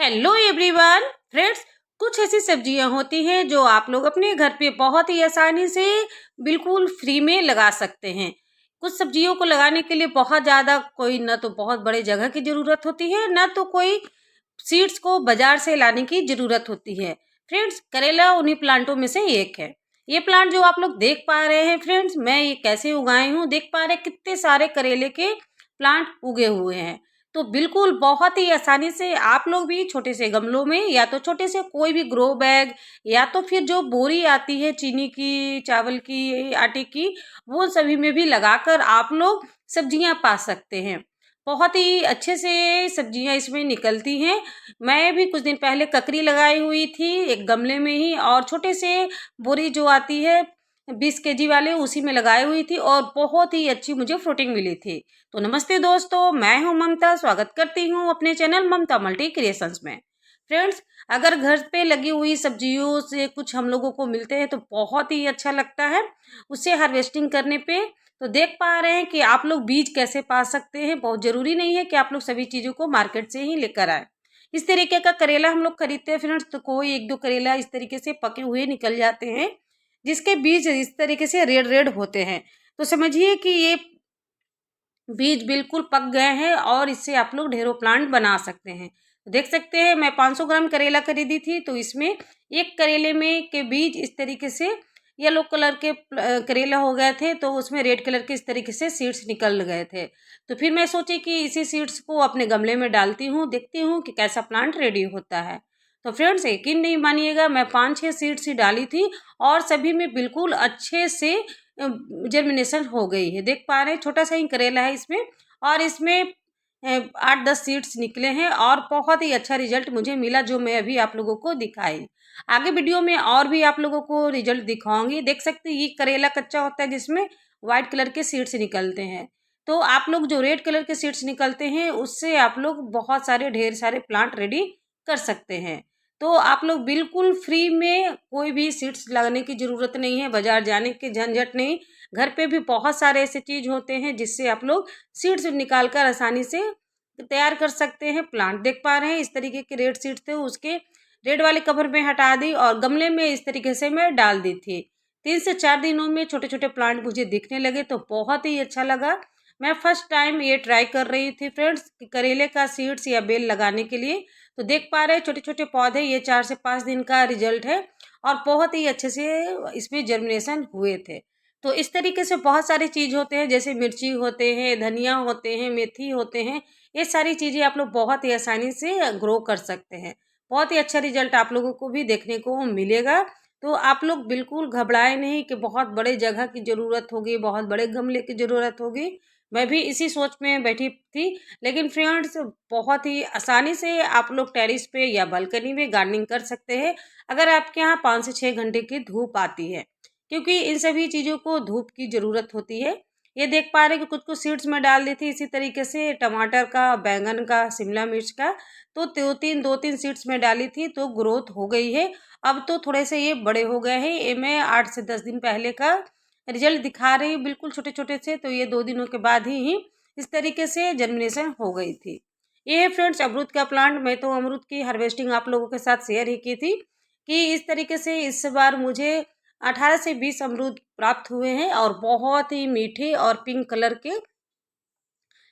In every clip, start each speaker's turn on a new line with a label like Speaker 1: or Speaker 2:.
Speaker 1: Hello everyone friends, कुछ ऐसी सब्जियां होती हैं जो आप लोग अपने घर पे बहुत ही आसानी से बिल्कुल फ्री में लगा सकते हैं। कुछ सब्जियों को लगाने के लिए बहुत ज़्यादा कोई न तो बहुत बड़े जगह की ज़रूरत होती है, न तो कोई सीड्स को बाजार से लाने की ज़रूरत होती है। फ्रेंड्स, करेला उन्हीं प्लांटों में से एक है। ये प्लांट जो आप लोग देख पा रहे हैं फ्रेंड्स, मैं ये कैसे उगाई हूँ, देख पा रहे हैं कितने सारे करेले के प्लांट उगे हुए हैं। तो बिल्कुल बहुत ही आसानी से आप लोग भी छोटे से गमलों में या तो छोटे से कोई भी ग्रो बैग या तो फिर जो बोरी आती है चीनी की, चावल की, आटे की, वो सभी में भी लगाकर आप लोग सब्जियां पा सकते हैं। बहुत ही अच्छे से सब्जियां इसमें निकलती हैं। मैं भी कुछ दिन पहले ककड़ी लगाई हुई थी एक गमले में ही, और छोटे से बोरी जो आती है 20 केजी वाले, उसी में लगाई हुई थी और बहुत ही अच्छी मुझे फ्रूटिंग मिली थी। तो नमस्ते दोस्तों, मैं हूं ममता, स्वागत करती हूं अपने चैनल ममता मल्टी क्रिएशंस में। फ्रेंड्स, अगर घर पे लगी हुई सब्जियों से कुछ हम लोगों को मिलते हैं तो बहुत ही अच्छा लगता है उससे हार्वेस्टिंग करने पे। तो देख पा रहे हैं कि आप लोग बीज कैसे पा सकते हैं। बहुत जरूरी नहीं है कि आप लोग सभी चीज़ों को मार्केट से ही लेकर आए। इस तरीके का करेला हम लोग खरीदते हैं फ्रेंड्स, तो कोई एक दो करेला इस तरीके से पके हुए निकल जाते हैं जिसके बीज इस तरीके से रेड रेड होते हैं। तो समझिए कि ये बीज बिल्कुल पक गए हैं और इससे आप लोग ढेरों प्लांट बना सकते हैं। तो देख सकते हैं, मैं 500 ग्राम करेला खरीदी थी, तो इसमें एक करेले में के बीज इस तरीके से येलो कलर के करेला हो गए थे, तो उसमें रेड कलर के इस तरीके से सीड्स निकल गए थे। तो फिर मैं सोची कि इसी सीड्स को अपने गमले में डालती हूँ, देखती हूँ कि कैसा प्लांट रेडी होता है। तो फ्रेंड्स, यकीन नहीं मानिएगा, मैं 5-6 सीड्स ही डाली थी और सभी में बिल्कुल अच्छे से जर्मिनेशन हो गई है। देख पा रहे हैं, छोटा सा ही करेला है इसमें, और इसमें 8-10 सीड्स निकले हैं और बहुत ही अच्छा रिजल्ट मुझे मिला, जो मैं अभी आप लोगों को दिखाई। आगे वीडियो में और भी आप लोगों को रिजल्ट दिखाऊंगी। देख सकते हैं, ये करेला कच्चा होता है जिसमें व्हाइट कलर के सीड्स निकलते हैं। तो आप लोग जो रेड कलर के सीड्स निकलते हैं उससे आप लोग बहुत सारे ढेर सारे प्लांट रेडी कर सकते हैं। तो आप लोग बिल्कुल फ्री में, कोई भी सीड्स लगाने की ज़रूरत नहीं है, बाजार जाने की झंझट नहीं। घर पे भी बहुत सारे ऐसे चीज़ होते हैं जिससे आप लोग सीड्स निकाल कर आसानी से तैयार कर सकते हैं प्लांट। देख पा रहे हैं, इस तरीके के रेड सीड्स थे, उसके रेड वाले कवर में हटा दी और गमले में इस तरीके से मैं डाल दी थी। 3 से 4 दिनों में छोटे छोटे प्लांट मुझे दिखने लगे, तो बहुत ही अच्छा लगा। मैं फर्स्ट टाइम ये ट्राई कर रही थी फ्रेंड्स कि करेले का सीड्स या बेल लगाने के लिए। तो देख पा रहे हैं, छोटे छोटे पौधे, ये 4 से 5 दिन का रिजल्ट है और बहुत ही अच्छे से इसमें जर्मिनेशन हुए थे। तो इस तरीके से बहुत सारी चीज़ होते हैं, जैसे मिर्ची होते हैं, धनिया होते हैं, मेथी होते हैं। ये सारी चीज़ें आप लोग बहुत ही आसानी से ग्रो कर सकते हैं। बहुत ही अच्छा रिजल्ट आप लोगों को भी देखने को मिलेगा। तो आप लोग बिल्कुल घबराए नहीं कि बहुत बड़े जगह की ज़रूरत होगी, बहुत बड़े गमले की ज़रूरत होगी। मैं भी इसी सोच में बैठी थी, लेकिन फ्रेंड्स, बहुत ही आसानी से आप लोग टेरेस पे या बालकनी में गार्डनिंग कर सकते हैं, अगर आपके यहाँ 5 से 6 घंटे की धूप आती है, क्योंकि इन सभी चीज़ों को धूप की ज़रूरत होती है। ये देख पा रहे हैं कि कुछ कुछ सीड्स में डाल दी थी, इसी तरीके से टमाटर का, बैंगन का, शिमला मिर्च का, तो 2-3 सीड्स में डाली थी, तो ग्रोथ हो गई है। अब तो थोड़े से ये बड़े हो गए हैं। ये मैं 8 से 10 दिन पहले का रिजल्ट दिखा रही हूँ, बिल्कुल छोटे छोटे से। तो ये 2 दिनों के बाद ही इस तरीके से जर्मिनेशन हो गई थी। ये है फ्रेंड्स अमरूद का प्लांट। मैं तो अमरूद की हार्वेस्टिंग आप लोगों के साथ शेयर ही की थी कि इस तरीके से इस बार मुझे 18 से 20 अमरूद प्राप्त हुए हैं और बहुत ही मीठे और पिंक कलर के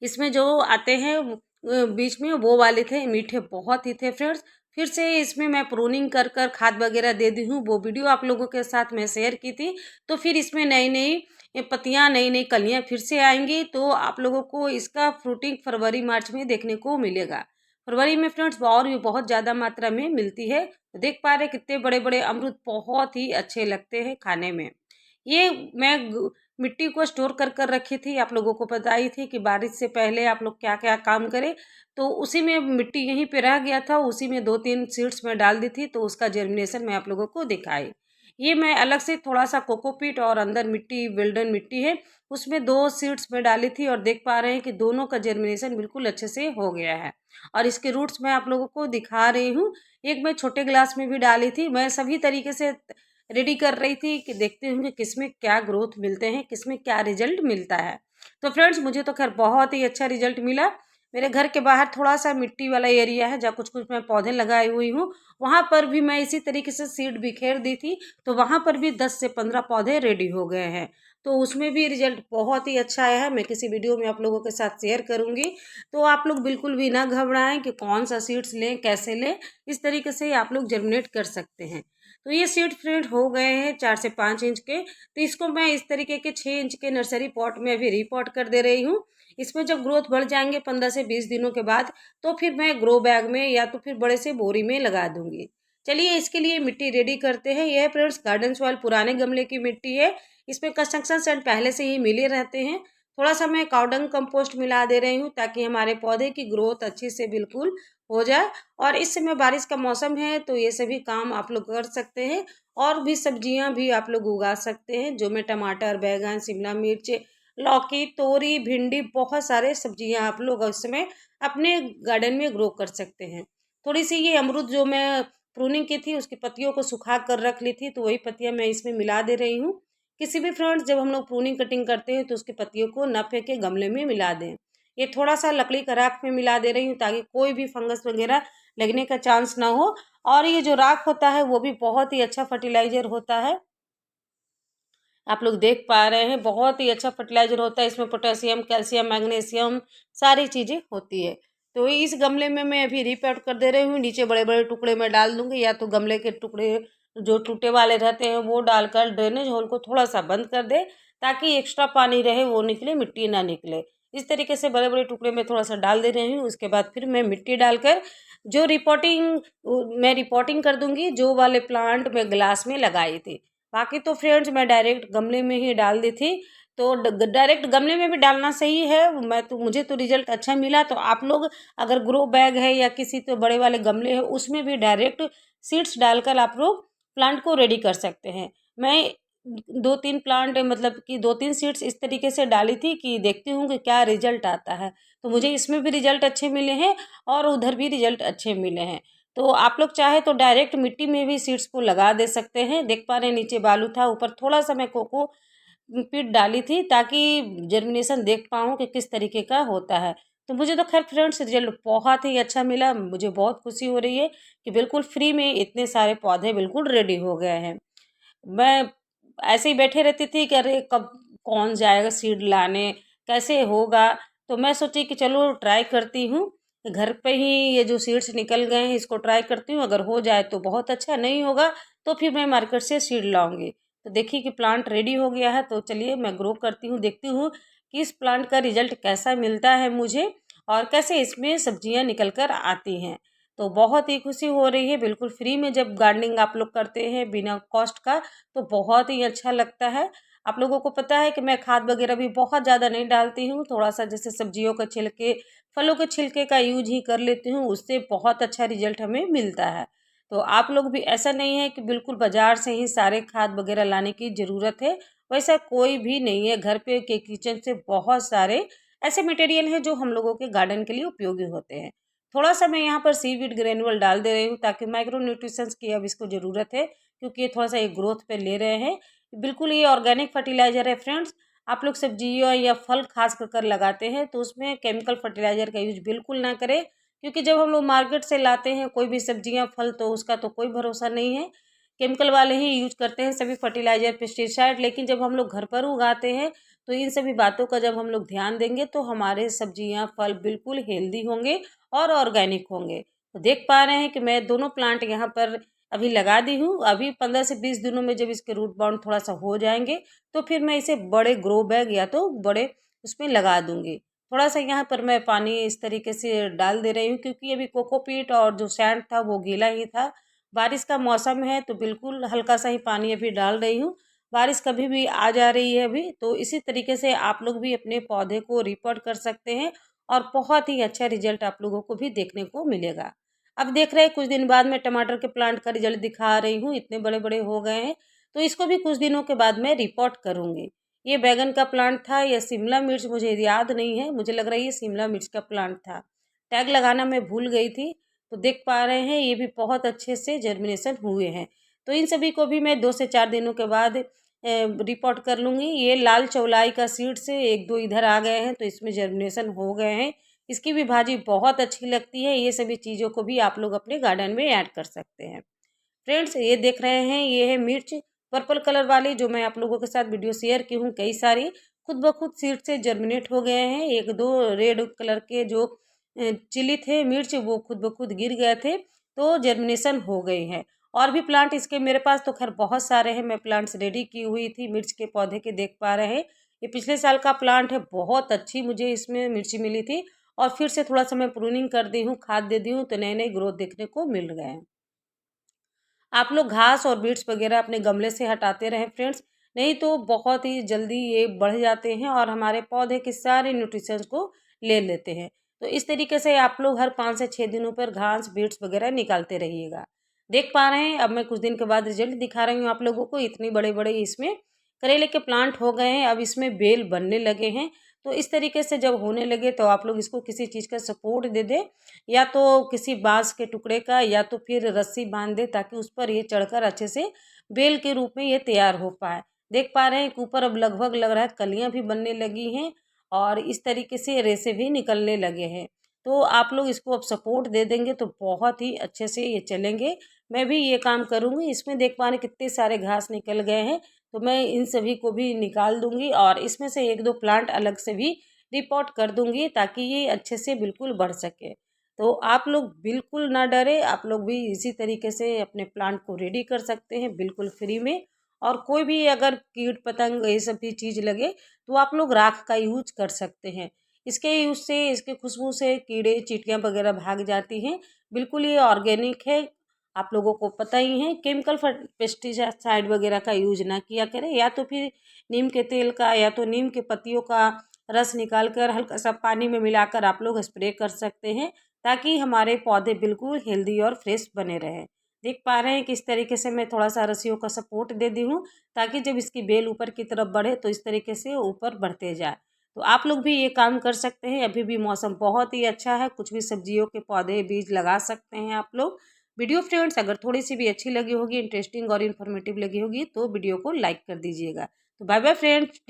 Speaker 1: इसमें जो आते हैं बीच में, वो वाले थे, मीठे बहुत ही थे फ्रेंड्स। फिर से इसमें मैं प्रूनिंग कर कर खाद वगैरह दे दी हूँ, वो वीडियो आप लोगों के साथ मैं शेयर की थी। तो फिर इसमें नई नई पत्तियाँ, नई नई कलियाँ फिर से आएंगी, तो आप लोगों को इसका फ्रूटिंग फरवरी मार्च में देखने को मिलेगा। फरवरी में फ्रेंड्स और भी बहुत ज़्यादा मात्रा में मिलती है। तो देख पा रहे कितने बड़े बड़े अमरूद, बहुत ही अच्छे लगते हैं खाने में। ये मैं मिट्टी को स्टोर कर कर रखी थी, आप लोगों को बताई थी कि बारिश से पहले आप लोग क्या क्या काम करें। तो उसी में मिट्टी यहीं पे रह गया था, उसी में 2-3 सीड्स में डाल दी थी, तो उसका जर्मिनेशन मैं आप लोगों को दिखाई। ये मैं अलग से थोड़ा सा कोकोपीट और अंदर मिट्टी, विल्डन मिट्टी है, उसमें 2 सीड्स में डाली थी और देख पा रहे हैं कि दोनों का जर्मिनेशन बिल्कुल अच्छे से हो गया है। और इसके रूट्स मैं आप लोगों को दिखा रही हूँ। एक मैं छोटे ग्लास में भी डाली थी। मैं सभी तरीके से रेडी कर रही थी कि देखते होंगे किसमें क्या ग्रोथ मिलते हैं, किसमें क्या रिजल्ट मिलता है। तो फ्रेंड्स, मुझे तो खैर बहुत ही अच्छा रिजल्ट मिला। मेरे घर के बाहर थोड़ा-सा मिट्टी वाला एरिया है जहाँ कुछ-कुछ मैं पौधे लगाई हुई हूँ, वहाँ पर भी मैं इसी तरीके से सीड बिखेर दी थी, तो वहाँ पर भी 10 से 15 पौधे रेडी हो गए हैं। तो उसमें भी रिज़ल्ट बहुत ही अच्छा आया है, मैं किसी वीडियो में आप लोगों के साथ शेयर करूँगी। तो आप लोग बिल्कुल भी ना घबराएँ कि कौन-सा सीड्स लें, कैसे लें, इस तरीके से आप लोग जर्मिनेट कर सकते हैं। तो ये सीड फ्रेंड हो गए हैं 4 से 5 इंच के, तो इसको मैं इस तरीके के 6 इंच के नर्सरी पॉट में अभी रीपॉट कर दे रही हूँ। इसमें जब ग्रोथ बढ़ जाएँगे 15 से 20 दिनों के बाद, तो फिर मैं ग्रो बैग में या तो फिर बड़े से बोरी में लगा दूँगी। चलिए इसके लिए मिट्टी रेडी करते हैं। यह फ्रेंड्स गार्डन सॉइल पुराने गमले की मिट्टी है। इसमें कंस्ट्रक्शन सेट पहले से ही मिले रहते हैं। थोड़ा-सा मैं काव डंग कंपोस्ट मिला दे रही हूँ ताकि हमारे पौधे की ग्रोथ अच्छे से बिल्कुल हो जाए। और इस समय बारिश का मौसम है तो ये सभी काम आप लोग कर सकते हैं। और भी सब्जियां भी आप लोग उगा सकते हैं, जो मैं टमाटर, बैंगन, शिमला मिर्च, लौकी, तोरी, भिंडी, बहुत सारे सब्जियां आप लोग इस समय अपने गार्डन में ग्रो कर सकते हैं। थोड़ी सी ये अमरूद जो मैं प्रूनिंग की थी उसकी पत्तियों को सुखा कर रख ली थी, तो वही पत्तियां मैं इसमें मिला दे रही हूँ। किसी भी फ्रेंड्स जब हम लोग प्रूनिंग कटिंग करते हैं तो उसकी पत्तियों को न फेंके गमले में मिला दें। ये थोड़ा सा लकड़ी का राख में मिला दे रही हूँ ताकि कोई भी फंगस वगैरह लगने का चांस ना हो। और ये जो राख होता है वो भी बहुत ही अच्छा फर्टिलाइजर होता है। आप लोग देख पा रहे हैं बहुत ही अच्छा फर्टिलाइजर होता है। इसमें पोटेशियम, कैल्शियम, मैग्नीशियम सारी चीज़ें होती है। तो इस गमले में मैं अभी रीपॉट कर दे रही हूँ। नीचे बड़े-बड़े टुकड़े में डाल दूँगी, या तो गमले के टुकड़े जो टूटे वाले रहते हैं वो डालकर ड्रेनेज होल को थोड़ा-सा बंद कर दें, ताकि एक्स्ट्रा पानी रहे वो निकले, मिट्टी ना निकले। इस तरीके से बड़े-बड़े टुकड़े में थोड़ा-सा डाल दे रही हूँ। उसके बाद फिर मैं मिट्टी डालकर जो मैं रिपोर्टिंग कर दूँगी, जो वाले प्लांट मैं ग्लास में लगाई थी। बाकी तो फ्रेंड्स मैं डायरेक्ट गमले में ही डाल दी थी। तो डायरेक्ट गमले में भी डालना सही है। मुझे तो रिजल्ट अच्छा मिला। तो आप लोग अगर ग्रो बैग है या किसी तो बड़े वाले गमले हैं उसमें भी डायरेक्ट सीड्स डालकर आप लोग प्लांट को रेडी कर सकते हैं। मैं 2-3 प्लांट मतलब कि 2-3 सीड्स इस तरीके से डाली थी कि देखती हूँ कि क्या रिजल्ट आता है। तो मुझे इसमें भी रिजल्ट अच्छे मिले हैं और उधर भी रिजल्ट अच्छे मिले हैं। तो आप लोग चाहे तो डायरेक्ट मिट्टी में भी सीड्स को लगा दे सकते हैं। देख पा रहे हैं नीचे बालू था, ऊपर थोड़ा-सा मैं कोको पीट डाली थी ताकि जर्मिनेशन देख पाऊँ कि किस तरीके का होता है। तो मुझे तो खैर फ्रेंड्स रिजल्ट बहुत ही अच्छा मिला। मुझे बहुत खुशी हो रही है कि बिल्कुल फ्री में इतने सारे पौधे बिल्कुल रेडी हो गए हैं। मैं ऐसे ही बैठे रहती थी कि अरे कब कौन जाएगा सीड लाने, कैसे होगा? तो मैं सोची कि चलो ट्राई करती हूँ। घर पे ही ये जो सीड्स निकल गए हैं इसको ट्राई करती हूँ, अगर हो जाए तो बहुत अच्छा, नहीं होगा तो फिर मैं मार्केट से सीड लाऊँगी। तो देखिए कि प्लांट रेडी हो गया है, तो चलिए मैं ग्रो करती हूँ, देखती हूँ कि इस प्लांट का रिज़ल्ट कैसा मिलता है मुझे और कैसे इसमें सब्जियाँ निकल कर आती हैं। तो बहुत ही खुशी हो रही है, बिल्कुल फ्री में जब गार्डनिंग आप लोग करते हैं बिना कॉस्ट का, तो बहुत ही अच्छा लगता है। आप लोगों को पता है कि मैं खाद वगैरह भी बहुत ज़्यादा नहीं डालती हूँ, थोड़ा-सा जैसे सब्जियों के छिलके, फलों के छिलके का यूज़ ही कर लेती हूँ, उससे बहुत अच्छा रिज़ल्ट हमें मिलता है। तो आप लोग भी ऐसा नहीं है कि बिल्कुल बाज़ार से ही सारे खाद वगैरह लाने की ज़रूरत है, वैसा कोई भी नहीं है। घर पे के किचन से बहुत सारे ऐसे मटेरियल हैं जो हम लोगों के गार्डन के लिए उपयोगी होते हैं। थोड़ा-सा मैं यहाँ पर सीवीड ग्रैन्युअल डाल दे रही हूँ ताकि माइक्रो न्यूट्रिशंस की अब इसको ज़रूरत है, क्योंकि ये थोड़ा-सा एक ग्रोथ पे ले रहे हैं। बिल्कुल ये ऑर्गेनिक फर्टिलाइज़र है फ्रेंड्स। आप लोग सब्जियों या फल खास कर लगाते हैं तो उसमें केमिकल फर्टिलाइज़र का यूज़ बिल्कुल ना करें, क्योंकि जब हम लोग मार्केट से लाते हैं कोई भी सब्जियाँ, फल, तो उसका तो कोई भरोसा नहीं है। केमिकल वाले ही यूज़ करते हैं सभी फर्टिलाइज़र, पेस्टिसाइड। लेकिन जब हम लोग घर पर उगाते हैं तो इन सभी बातों का जब हम लोग ध्यान देंगे तो हमारे सब्जियाँ, फल बिल्कुल हेल्दी होंगे और ऑर्गेनिक होंगे। तो देख पा रहे हैं कि मैं दोनों प्लांट यहाँ पर अभी लगा दी हूँ। अभी 15 से 20 दिनों में जब इसके रूट बाउंड थोड़ा-सा हो जाएँगे, तो फिर मैं इसे बड़े ग्रो बैग या तो बड़े उसमें लगा दूँगी। थोड़ा-सा यहाँ पर मैं पानी इस तरीके से डाल दे रही हूँ, क्योंकि अभी कोकोपीट और जो सैंड था वो गीला ही था। बारिश का मौसम है तो बिल्कुल हल्का-सा ही पानी अभी डाल रही हूँ। बारिश कभी भी आ जा रही है अभी, तो इसी तरीके से आप लोग भी अपने पौधे को रिपोर्ट कर सकते हैं और बहुत ही अच्छा रिजल्ट आप लोगों को भी देखने को मिलेगा। अब देख रहे हैं कुछ दिन बाद मैं टमाटर के प्लांट का रिजल्ट दिखा रही हूँ, इतने बड़े-बड़े हो गए हैं, तो इसको भी कुछ दिनों के बाद मैं रिपोर्ट करूँगी। ये बैंगन का प्लांट था या शिमला मिर्च मुझे याद नहीं है, मुझे लग रहा है ये शिमला मिर्च का प्लांट था। टैग लगाना मैं भूल गई थी, तो देख पा रहे हैं ये भी बहुत अच्छे से जर्मिनेशन हुए हैं। तो इन सभी को भी मैं 2 से 4 दिनों के बाद रिपोर्ट कर लूँगी। ये लाल चौलाई का सीड से 1-2 इधर आ गए हैं, तो इसमें जर्मिनेशन हो गए हैं। इसकी भी भाजी बहुत अच्छी लगती है। ये सभी चीज़ों को भी आप लोग अपने गार्डन में ऐड कर सकते हैं। फ्रेंड्स, ये देख रहे हैं, ये है मिर्च पर्पल कलर वाली, जो मैं आप लोगों के साथ वीडियो शेयर की हूँ। कई सारी खुद ब खुद सीड से जर्मिनेट हो गए हैं। एक दो रेड कलर के जो चिली थे मिर्च, वो खुद ब खुद गिर गए थे, तो जर्मिनेशन हो गई है। और भी प्लांट इसके मेरे पास तो खैर बहुत सारे हैं। मैं प्लांट्स रेडी की हुई थी मिर्च के पौधे के, देख पा रहे हैं। ये पिछले साल का प्लांट है, बहुत अच्छी मुझे इसमें मिर्ची मिली थी। और फिर से थोड़ा सा मैं प्रूनिंग कर दी हूँ, खाद दे दी हूँ, तो नए नए ग्रोथ देखने को मिल गए हैं। आप लोग घास और बीट्स वगैरह अपने गमले से हटाते रहें फ्रेंड्स, नहीं तो बहुत ही जल्दी ये बढ़ जाते हैं और हमारे पौधे के सारे न्यूट्रिशंस को ले लेते हैं। तो इस तरीके से आप लोग हर 5 से 6 दिनों पर घास बीट्स वगैरह निकालते रहिएगा। देख पा रहे हैं, अब मैं कुछ दिन के बाद रिजल्ट दिखा रही हूँ आप लोगों को। इतने बड़े बड़े इसमें करेले के प्लांट हो गए हैं, अब इसमें बेल बनने लगे हैं। तो इस तरीके से जब होने लगे तो आप लोग इसको किसी चीज़ का सपोर्ट दे दें, या तो किसी बांस के टुकड़े का, या तो फिर रस्सी बांध दे, ताकि उस पर ये चढ़कर अच्छे से बेल के रूप में ये तैयार हो पाए। देख पा रहे हैं कि ऊपर अब लगभग लग रहा है कलियां भी बनने लगी हैं और इस तरीके से रेशे भी निकलने लगे हैं। तो आप लोग इसको अब सपोर्ट दे देंगे तो बहुत ही अच्छे से ये चलेंगे। मैं भी ये काम करूँगी। इसमें देख पा रहे हैं कितने सारे घास निकल गए हैं, तो मैं इन सभी को भी निकाल दूंगी और इसमें से एक दो प्लांट अलग से भी रिपोर्ट कर दूंगी, ताकि ये अच्छे से बिल्कुल बढ़ सके। तो आप लोग बिल्कुल ना डरे, आप लोग भी इसी तरीके से अपने प्लांट को रेडी कर सकते हैं बिल्कुल फ्री में। और कोई भी अगर कीट पतंग ये सब भी चीज़ लगे तो आप लोग राख का यूज कर सकते हैं। इसके यूज से, इसके खुशबू से कीड़े चींटियाँ वगैरह भाग जाती हैं। बिल्कुल ये ऑर्गेनिक है, आप लोगों को पता ही है। केमिकल पेस्टिसाइड वगैरह का यूज ना किया करें, या तो फिर नीम के तेल का या तो नीम के पत्तियों का रस निकाल कर हल्का सा पानी में मिलाकर आप लोग स्प्रे कर सकते हैं, ताकि हमारे पौधे बिल्कुल हेल्दी और फ्रेश बने रहें। देख पा रहे हैं कि इस तरीके से मैं थोड़ा सा रस्सियों का सपोर्ट दे दी हूँ, ताकि जब इसकी बेल ऊपर की तरफ बढ़े तो इस तरीके से ऊपर बढ़ते जाए। तो आप लोग भी ये काम कर सकते हैं। अभी भी मौसम बहुत ही अच्छा है, कुछ भी सब्जियों के पौधे बीज लगा सकते हैं आप लोग। वीडियो फ्रेंड्स अगर थोड़ी सी भी अच्छी लगी होगी, इंटरेस्टिंग और इन्फॉर्मेटिव लगी होगी, तो वीडियो को लाइक कर दीजिएगा। तो बाय बाय फ्रेंड्स।